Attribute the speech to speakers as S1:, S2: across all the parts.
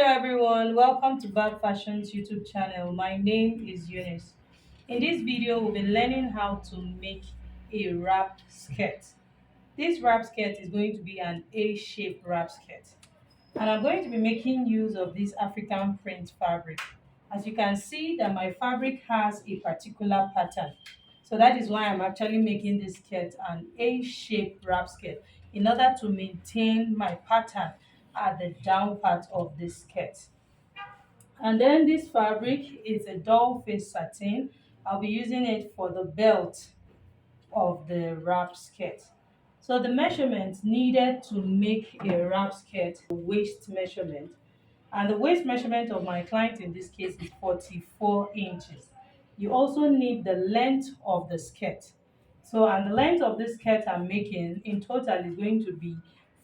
S1: everyone, welcome to Bag Fashion's YouTube channel. My name is Eunice. In this video, we'll be learning how to make a wrap skirt. This wrap skirt is going to be an A-shaped wrap skirt. And I'm going to be making use of this African print fabric. As you can see that my fabric has a particular pattern. So that is why I'm actually making this skirt an A-shaped wrap skirt in order to maintain my pattern at the down part of this skirt. And then this fabric is a doll face satin. I'll be using it for the belt of the wrap skirt. So the measurements needed to make a wrap skirt, waist measurement, and the waist measurement of my client in this case is 44 inches. You also need the length of the skirt. So, and the length of this skirt I'm making in total is going to be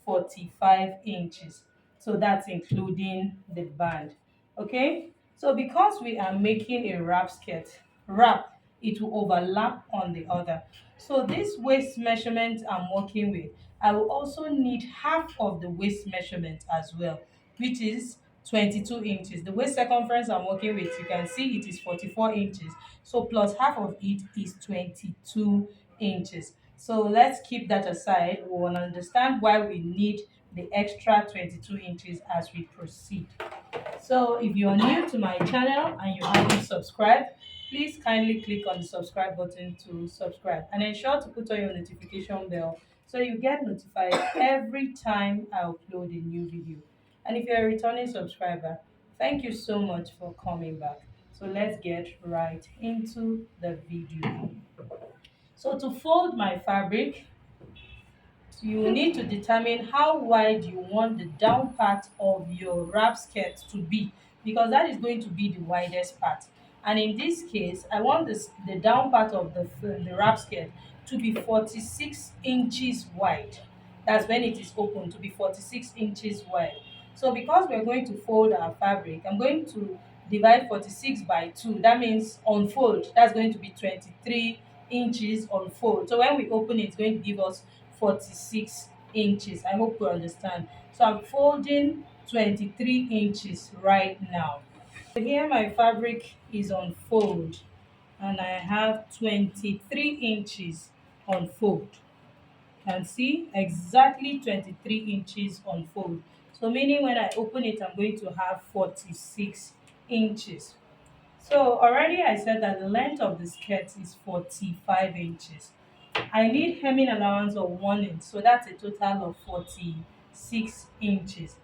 S1: 45 inches. So that's including the band. Okay, so because we are making a wrap skirt, wrap, it will overlap on the other. So this waist measurement I'm working with, I will also need half of the waist measurement as well, which is 22 inches. The waist circumference I'm working with, you can see it is 44 inches. So plus half of it is 22 inches. So let's keep that aside. We will understand why we need the extra 22 inches as we proceed. So if you are new to my channel and you haven't subscribed, please kindly click on the subscribe button to subscribe and ensure to put on your notification bell so you get notified every time I upload a new video. And if you're a returning subscriber, thank you so much for coming back. So let's get right into the video. So to fold my fabric, you will need to determine how wide you want the down part of your wrap skirt to be, because that is going to be the widest part. And in this case, I want the down part of the wrap skirt to be 46 inches wide. That's when it is open, to be 46 inches wide. So because we're going to fold our fabric, I'm going to divide 46 by 2. That means unfold, that's going to be 23 inches unfold. So when we open it, it's going to give us 46 inches. I hope you understand. So I'm folding 23 inches right now. So here my fabric is on fold and I have 23 inches on fold. You can see exactly 23 inches on fold. So meaning when I open it, I'm going to have 46 inches. So already I said that the length of the skirt is 45 inches. I need hemming allowance of 1 inch, so that's a total of 46 inches.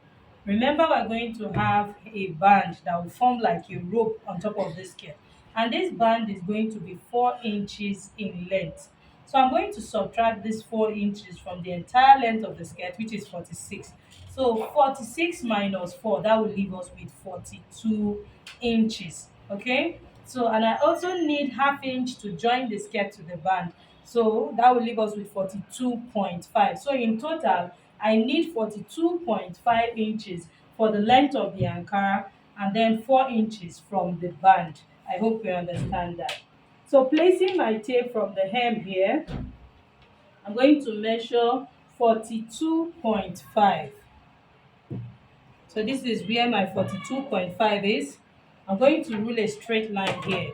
S1: Remember, we're going to have a band that will form like a rope on top of this skirt, and this band is going to be 4 inches in length. So I'm going to subtract this 4 inches from the entire length of the skirt, which is 46. So 46 minus 4, that will leave us with 42 inches. Okay, so and I also need half inch to join the skirt to the band, so that will leave us with 42.5. So in total, I need 42.5 inches for the length of the ankara and then 4 inches from the band. I hope you understand that. So placing my tape from the hem here, I'm going to measure 42.5. So this is where my 42.5 is. I'm going to rule a straight line here.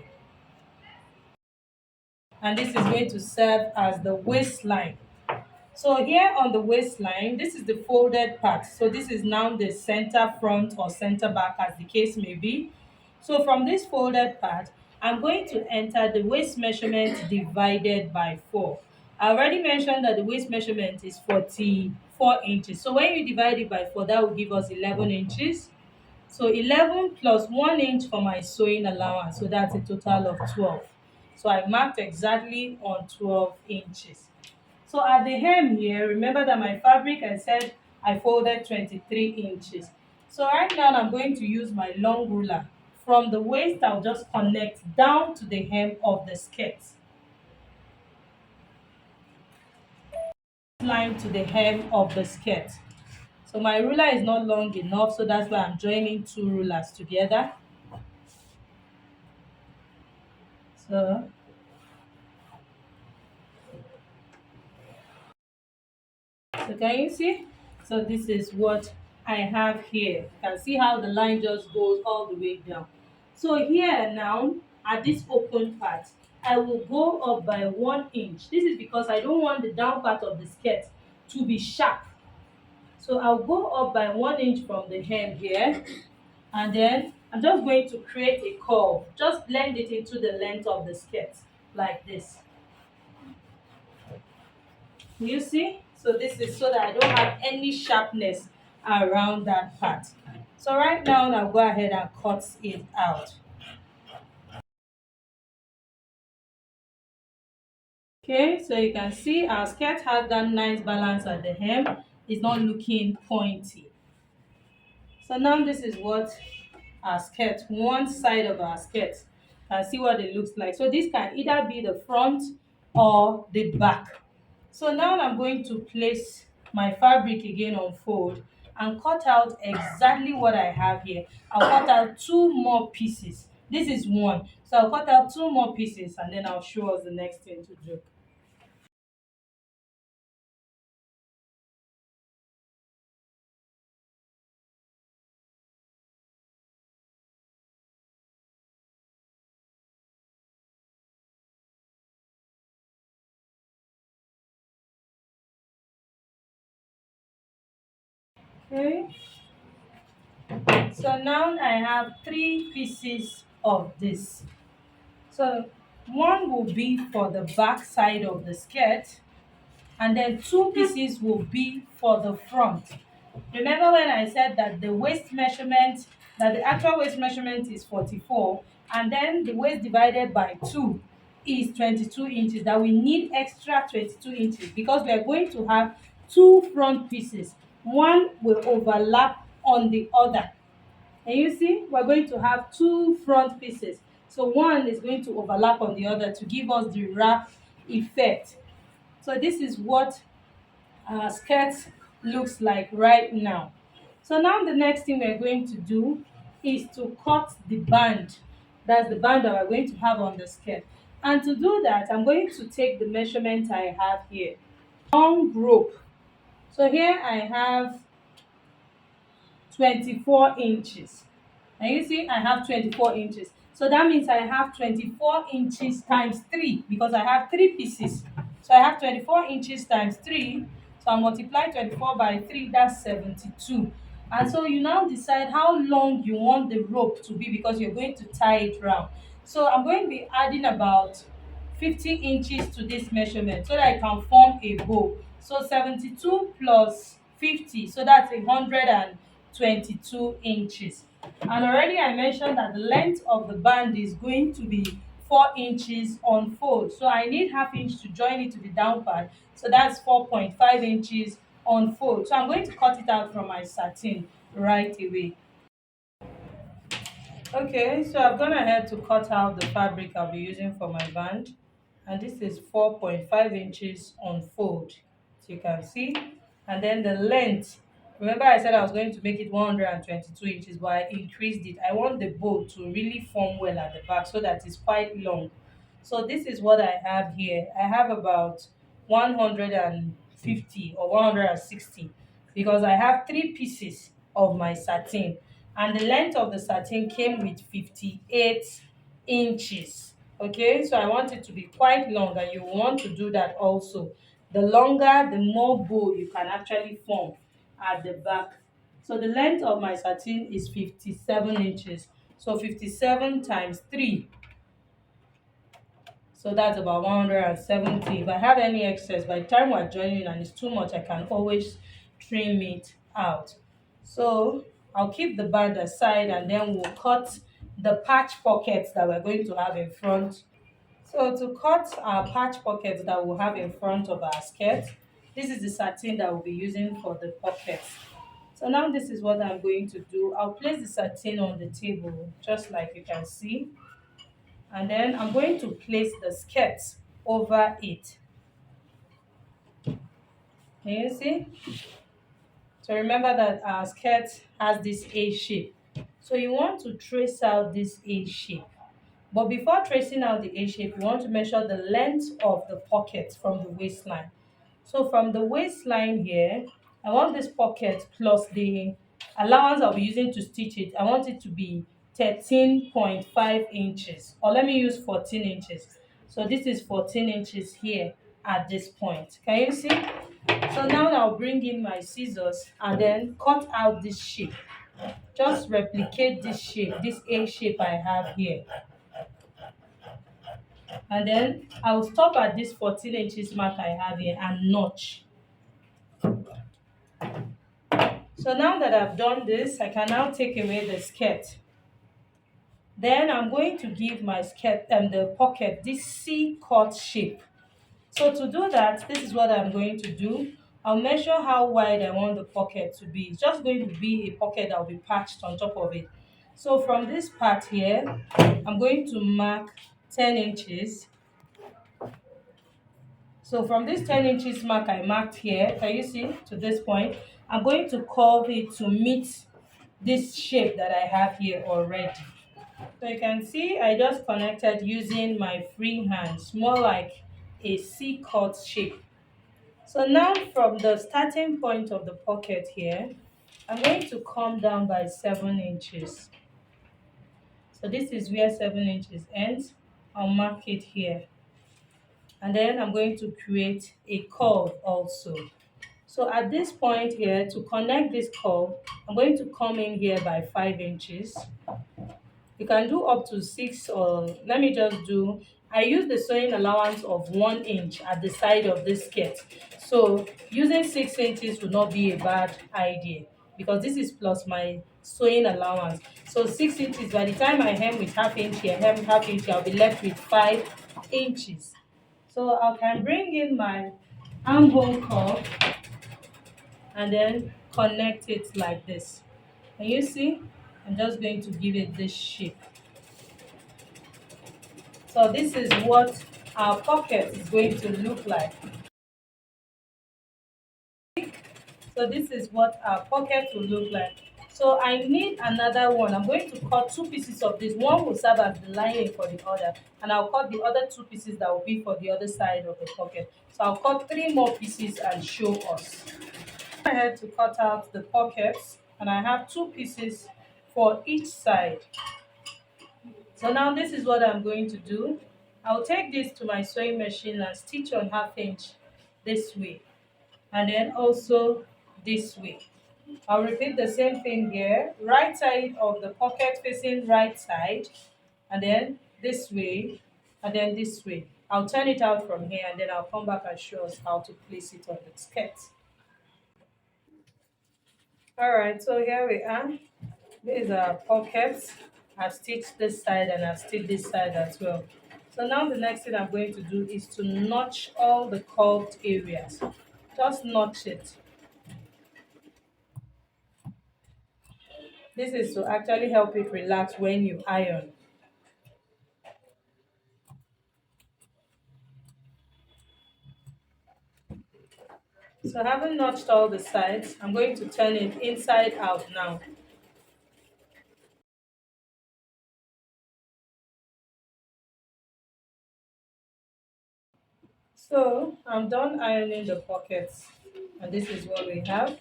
S1: And this is going to serve as the waistline. So here on the waistline, this is the folded part. So this is now the center front or center back, as the case may be. So from this folded part, I'm going to enter the waist measurement divided by 4. I already mentioned that the waist measurement is 44 inches. So when you divide it by 4, that will give us 11 inches. So 11 plus 1 inch for my sewing allowance. So that's a total of 12. So I marked exactly on 12 inches. So at the hem here, remember that my fabric, I said I folded 23 inches. So right now I'm going to use my long ruler. From the waist, I'll just connect down to the hem of the skirt. Line to the hem of the skirt. So my ruler is not long enough, so that's why I'm joining 2 rulers together. So can you see? So this is what I have here. You can see how the line just goes all the way down. So here now, at this open part, I will go up by 1 inch. This is because I don't want the down part of the skirt to be sharp. So I'll go up by 1 inch from the hem here, and then I'm just going to create a curve. Just blend it into the length of the skirt like this. You see? So this is so that I don't have any sharpness around that part. So right now I'll go ahead and cut it out. Okay, so you can see our skirt has that nice balance at the hem. It's not looking pointy. So now this is what our skirt, one side of our skirt, can see what it looks like. So this can either be the front or the back. So now I'm going to place my fabric again on fold and cut out exactly what I have here. I'll cut out two more pieces. This is one. So I'll cut out two more pieces and then I'll show us the next thing to do. Okay. So now I have three pieces of this. So one will be for the back side of the skirt, and then two pieces will be for the front. Remember when I said that the waist measurement, that the actual waist measurement is 44, and then the waist divided by 2 is 22 inches, that we need extra 22 inches because we are going to have two front pieces. One will overlap on the other. And you see, we're going to have two front pieces. So one is going to overlap on the other to give us the wrap effect. So this is what our skirt looks like right now. So now the next thing we're going to do is to cut the band. That's the band that we're going to have on the skirt. And to do that, I'm going to take the measurement I have here. Long rope. So here I have 24 inches. And you see, I have 24 inches. So that means I have 24 inches times 3 because I have 3 pieces. So I have 24 inches times 3. So I multiply 24 by 3, that's 72. And so you now decide how long you want the rope to be because you're going to tie it round. So I'm going to be adding about 50 inches to this measurement so that I can form a bow. So 72 plus 50, so that's 122 inches. And already I mentioned that the length of the band is going to be 4 inches on fold. So I need half inch to join it to the down part. So that's 4.5 inches on fold. So I'm going to cut it out from my satin right away. Okay, so I've gone ahead to cut out the fabric I'll be using for my band, and this is 4.5 inches on fold, so you can see. And then the length, remember I said I was going to make it 122 inches, but I increased it. I want the bow to really form well at the back so that it's quite long. So this is what I have here. I have about 150 or 160 because I have three pieces of my satin, and the length of the satin came with 58 inches. Okay, so I want it to be quite long, and you want to do that also. The longer, the more bow you can actually form at the back. So the length of my satin is 57 inches. So 57 times 3, so that's about 170. If I have any excess, by the time we're joining and it's too much, I can always trim it out. So I'll keep the band aside and then we'll cut the patch pockets that we're going to have in front. So to cut our patch pockets that we'll have in front of our skirt, this is the satin that we'll be using for the pockets. So now this is what I'm going to do. I'll place the satin on the table just like you can see, and then I'm going to place the skirt over it. Can you see? So remember that our skirt has this A shape. So you want to trace out this A shape. But before tracing out the A shape, you want to measure the length of the pocket from the waistline. So from the waistline here, I want this pocket plus the allowance I'll be using to stitch it, I want it to be 13.5 inches, or let me use 14 inches. So this is 14 inches here at this point. Can you see? So now I'll bring in my scissors and then cut out this shape. Just replicate this shape, this A shape I have here. And then I'll stop at this 14 inches mark I have here and notch. So now that I've done this, I can now take away the skirt. Then I'm going to give my skirt and the pocket this C-cut shape. So to do that, this is what I'm going to do. I'll measure how wide I want the pocket to be. It's just going to be a pocket that will be patched on top of it. So from this part here, I'm going to mark 10 inches. So from this 10 inches mark I marked here, can you see to this point, I'm going to curve it to meet this shape that I have here already. So you can see I just connected using my free hands, more like a C-cut shape. So now from the starting point of the pocket here, I'm going to come down by 7 inches. So this is where 7 inches ends. I'll mark it here. And then I'm going to create a curve also. So at this point here, to connect this curve, I'm going to come in here by 5 inches. You can do up to 6, or let me just do, I use the sewing allowance of 1 inch at the side of this skirt. So using 6 inches would not be a bad idea, because this is plus my sewing allowance. So 6 inches, by the time I hem with half inch here, hem half inch here, I'll be left with 5 inches. So I can bring in my armhole curve and then connect it like this. Can you see? I'm just going to give it this shape. So this is what our pocket is going to look like. So this is what our pocket will look like. So I need another one. I'm going to cut 2 pieces of this. One will serve as the lining for the other, and I'll cut the other 2 pieces that will be for the other side of the pocket. So I'll cut 3 more pieces and show us. I had to cut out the pockets, and I have 2 pieces for each side. So now this is what I'm going to do. I'll take this to my sewing machine and stitch on half inch this way, and then also this way. I'll repeat the same thing here. Right side of the pocket facing right side, and then this way, and then this way. I'll turn it out from here, and then I'll come back and show us how to place it on the skirt. Alright, so here we are. These are pockets. I've stitched this side and I've stitched this side as well. So now the next thing I'm going to do is to notch all the curved areas. Just notch it. This is to actually help it relax when you iron. So having notched all the sides, I'm going to turn it inside out now. So I'm done ironing the pockets, and this is what we have.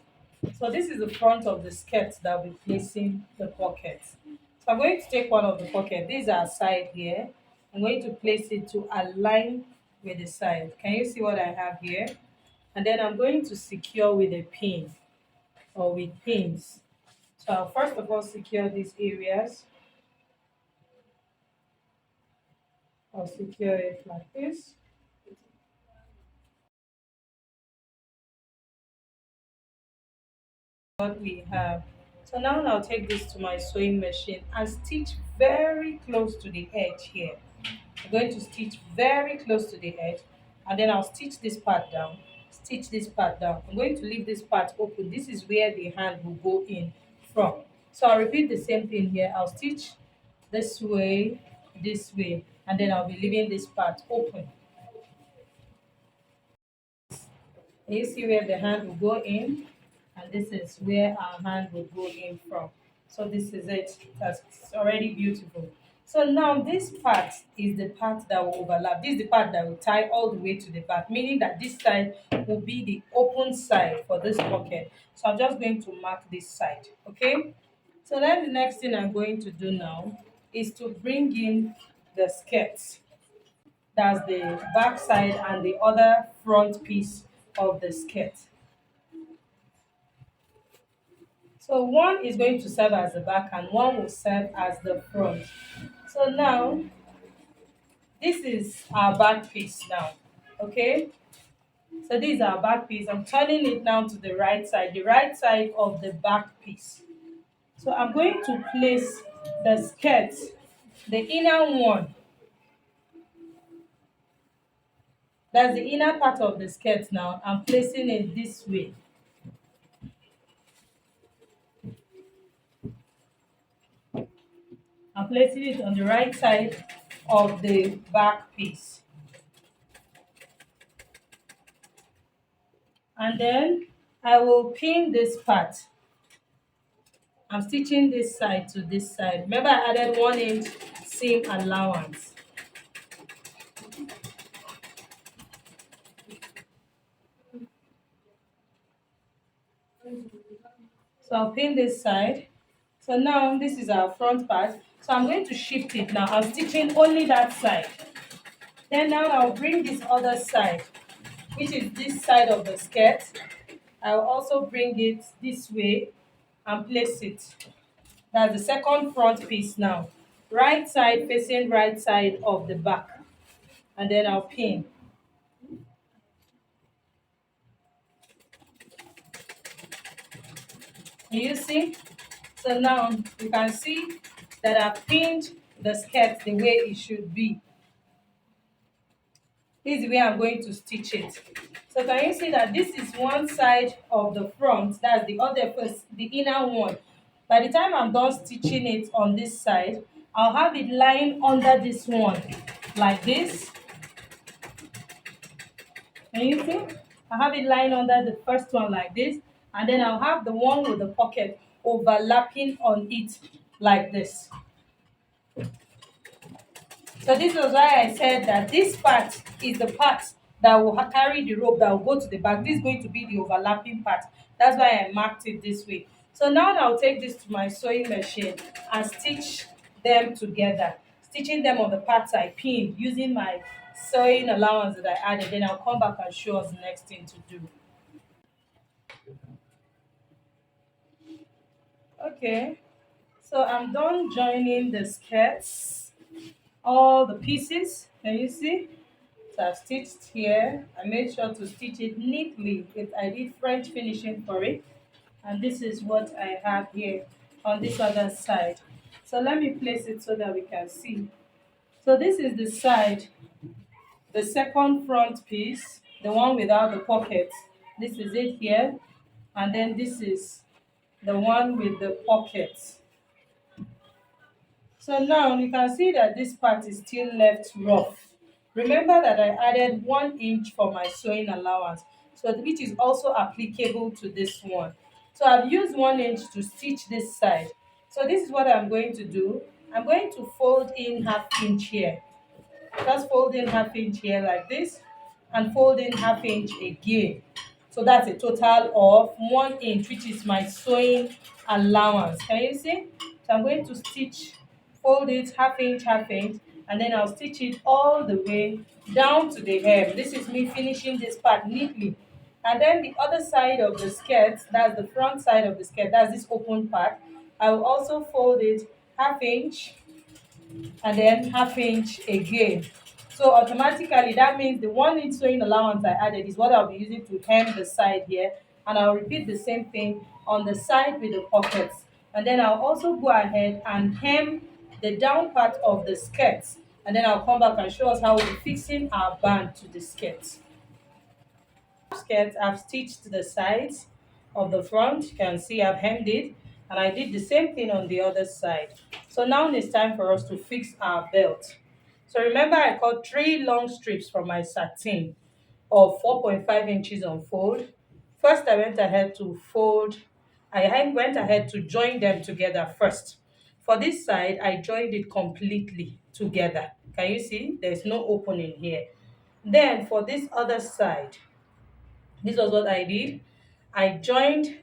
S1: So this is the front of the skirt that we're placing the pockets. So I'm going to take one of the pocket. These are side here. I'm going to place it to align with the side. Can you see what I have here? And then I'm going to secure with a pin or with pins. So I'll first of all secure these areas. I'll secure it like this. What we have. So now I'll take this to my sewing machine and stitch very close to the edge here. I'm going to stitch very close to the edge, and then I'll stitch this part down, stitch this part down. I'm going to leave this part open. This is where the hand will go in from. So I'll repeat the same thing here. I'll stitch this way, and then I'll be leaving this part open. And you see where the hand will go in, and this is where our hand will go in from. So this is it. That's already beautiful. So now this part is the part that will overlap. This is the part that will tie all the way to the back, meaning that this side will be the open side for this pocket. So I'm just going to mark this side, okay? So then the next thing I'm going to do now is to bring in the skirt. That's the back side and the other front piece of the skirt. So one is going to serve as the back and one will serve as the front. So now this is our back piece now, okay? So this is our back piece. I'm turning it now to the right side of the back piece. So I'm going to place the skirt, the inner one, that's the inner part of the skirt now. I'm placing it this way. I'm placing it on the right side of the back piece. And then I will pin this part. I'm stitching this side to this side. Remember I added 1 inch seam allowance. So I'll pin this side. So now this is our front part. So I'm going to shift it now. I'm stitching only that side. Then now I'll bring this other side, which is this side of the skirt. I'll also bring it this way and place it. That's the second front piece now. Right side facing right side of the back. And then I'll pin. Can you see? So now you can see that I've pinned the skirt the way it should be. This is the way I'm going to stitch it. So can you see that this is one side of the front, that's the other first, the inner one. By the time I'm done stitching it on this side, I'll have it lying under this one, like this. Can you see? I have it lying under the first one like this, and then I'll have the one with the pocket overlapping on it like this. So this was why I said that this part is the part that will carry the rope that will go to the back. This is going to be the overlapping part. That's why I marked it this way. So now I'll take this to my sewing machine and stitch them together. Stitching them on the parts I pinned using my sewing allowance that I added. Then I'll come back and show us the next thing to do. Okay, so I'm done joining the skirts, all the pieces. Can you see? So I've stitched here. I made sure to stitch it neatly. I did French finishing for it. And this is what I have here on this other side. So let me place it so that we can see. So this is the side, the second front piece, the one without the pocket. This is it here. And then this is the one with the pocket. So now you can see that this part is still left rough. Remember that I added 1 inch for my sewing allowance, so which is also applicable to this one. So I've used 1 inch to stitch this side. So this is what I'm going to do. I'm going to fold in 1/2 inch here. Just fold in 1/2 inch here like this and fold in 1/2 inch again. So that's a total of 1 inch, which is my sewing allowance. Can you see? So I'm going to stitch, fold it 1/2 inch, 1/2 inch, and then I'll stitch it all the way down to the hem. This is me finishing this part neatly. And then the other side of the skirt, that's the front side of the skirt, that's this open part, I will also fold it 1/2 inch and then 1/2 inch again. So automatically that means the 1 inch sewing allowance I added is what I'll be using to hem the side here, and I'll repeat the same thing on the side with the pockets. And then I'll also go ahead and hem the down part of the skirt, and then I'll come back and show us how we're fixing our band to the skirt. I've stitched the sides of the front. You can see I've hemmed it, and I did the same thing on the other side. So now it's time for us to fix our belt. So remember I cut 3 long strips from my satin of 4.5 inches on fold. First I went ahead to join them together first. For this side, I joined it completely together. Can you see? There's no opening here. Then for this other side, this was what I did. I joined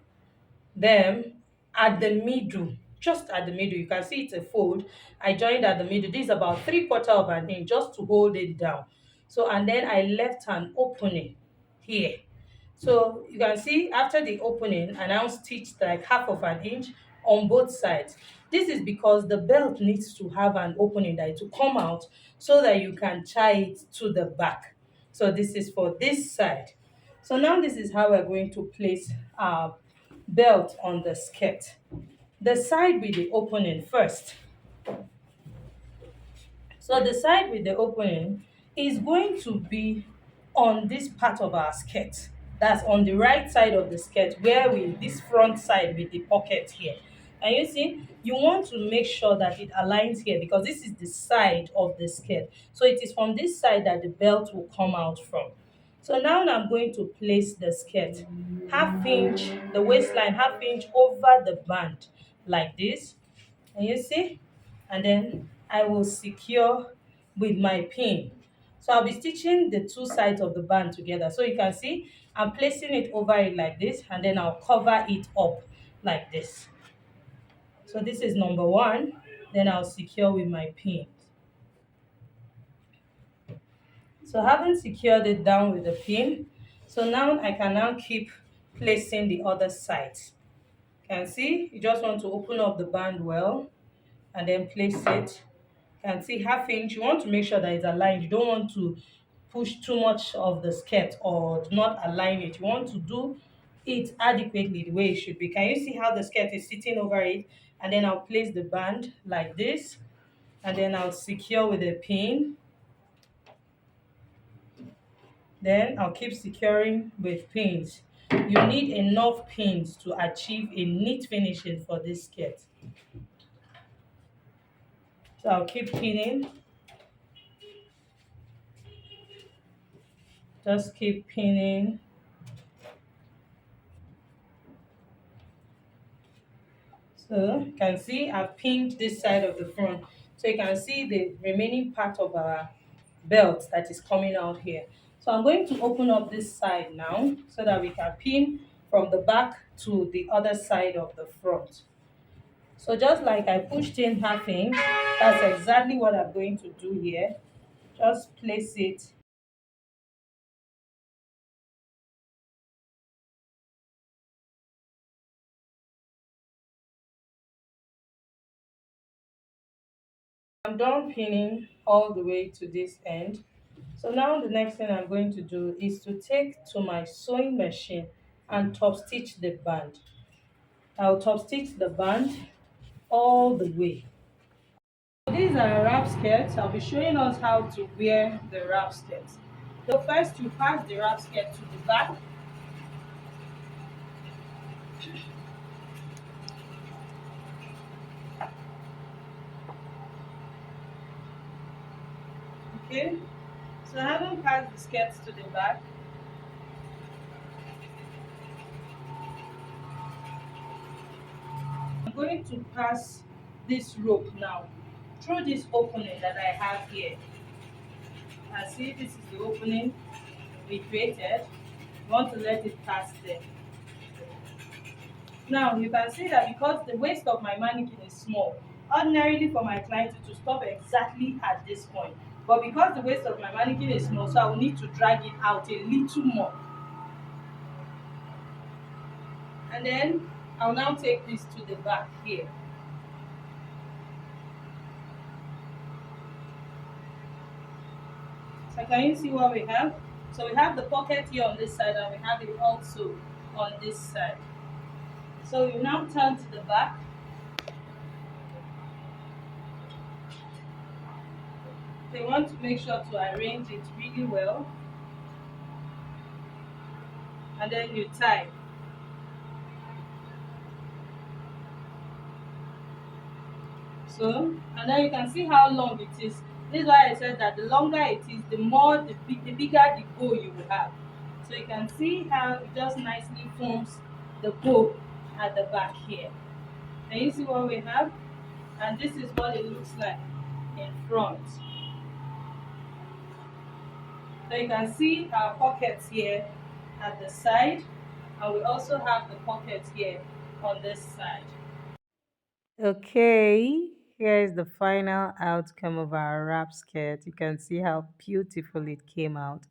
S1: them at the middle, just at the middle. You can see it's a fold. I joined at the middle. This is about 3/4 of an inch just to hold it down. So, and then I left an opening here. So you can see after the opening, I now stitched like 1/2 inch on both sides. This is because the belt needs to have an opening that it will come out so that you can tie it to the back. So this is for this side. So now this is how we're going to place our belt on the skirt. The side with the opening first. So the side with the opening is going to be on this part of our skirt. That's on the right side of the skirt where we this front side with the pocket here. And you see, you want to make sure that it aligns here because this is the side of the skirt. So it is from this side that the belt will come out from. So now I'm going to place the skirt 1/2 inch, the waistline 1/2 inch over the band like this. And you see? And then I will secure with my pin. So I'll be stitching the two sides of the band together. So you can see I'm placing it over it like this, and then I'll cover it up like this. So this is number one. Then I'll secure with my pin. So having secured it down with the pin, so now I can now keep placing the other sides. Can see you just want to open up the band well and then place it. Can see 1/2 inch. You want to make sure that it's aligned. You don't want to push too much of the skirt or do not align it. You want to do it adequately the way it should be. Can you see how the skirt is sitting over it? And then I'll place the band like this, and then I'll secure with a pin. Then I'll keep securing with pins. You need enough pins to achieve a neat finishing for this skirt. So I'll keep pinning. Just keep pinning. So you can see I've pinned this side of the front. So you can see the remaining part of our belt that is coming out here. So I'm going to open up this side now so that we can pin from the back to the other side of the front. So just like I pushed in 1/2 inch, that's exactly what I'm going to do here. Just place it. I'm done pinning all the way to this end. So now the next thing I'm going to do is to take to my sewing machine and top stitch the band. I'll top stitch the band all the way. These are wrap skirts. I'll be showing us how to wear the wrap skirts. So first you pass the wrap skirt to the back. Okay. So having passed the skirts to the back, I'm going to pass this rope now through this opening that I have here. And see, this is the opening we created. You want to let it pass there. Now you can see that because the waist of my mannequin is small, ordinarily for my client to stop exactly at this point. But because the waist of my mannequin is small, so I will need to drag it out a little more. And then I'll now take this to the back here. So can you see what we have? So we have the pocket here on this side, and we have it also on this side. So you now turn to the back. So you want to make sure to arrange it really well. And then you tie. So, and then you can see how long it is. This is why I said that the longer it is, the more the bigger the bow you will have. So you can see how it just nicely forms the bow at the back here. And you see what we have? and this is what it looks like in front. So you can see our pockets here at the side, and we also have the pockets here on this side. Okay, here is the final outcome of our wrap skirt. You can see how beautiful it came out.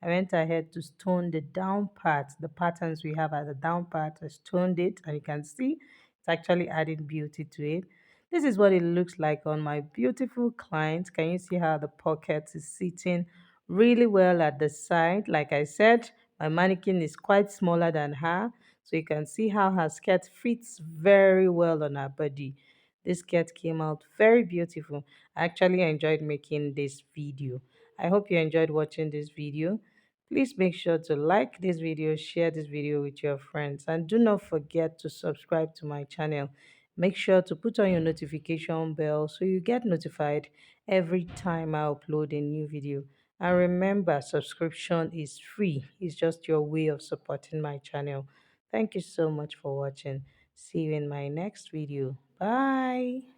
S1: I went ahead to stone the down part, the patterns we have at the down part. I stoned it, and you can see it's actually adding beauty to it. This is what it looks like on my beautiful client. Can you see how the pocket is sitting really well at the side? Like I said, my mannequin is quite smaller than her, so you can see how her skirt fits very well on her body. This skirt came out very beautiful. I actually enjoyed making this video. I hope you enjoyed watching this video. Please make sure to like this video, share this video with your friends, and do not forget to subscribe to my channel. Make sure to put on your notification bell so you get notified every time I upload a new video. And remember, subscription is free. It's just your way of supporting my channel. Thank you so much for watching. See you in my next video. Bye.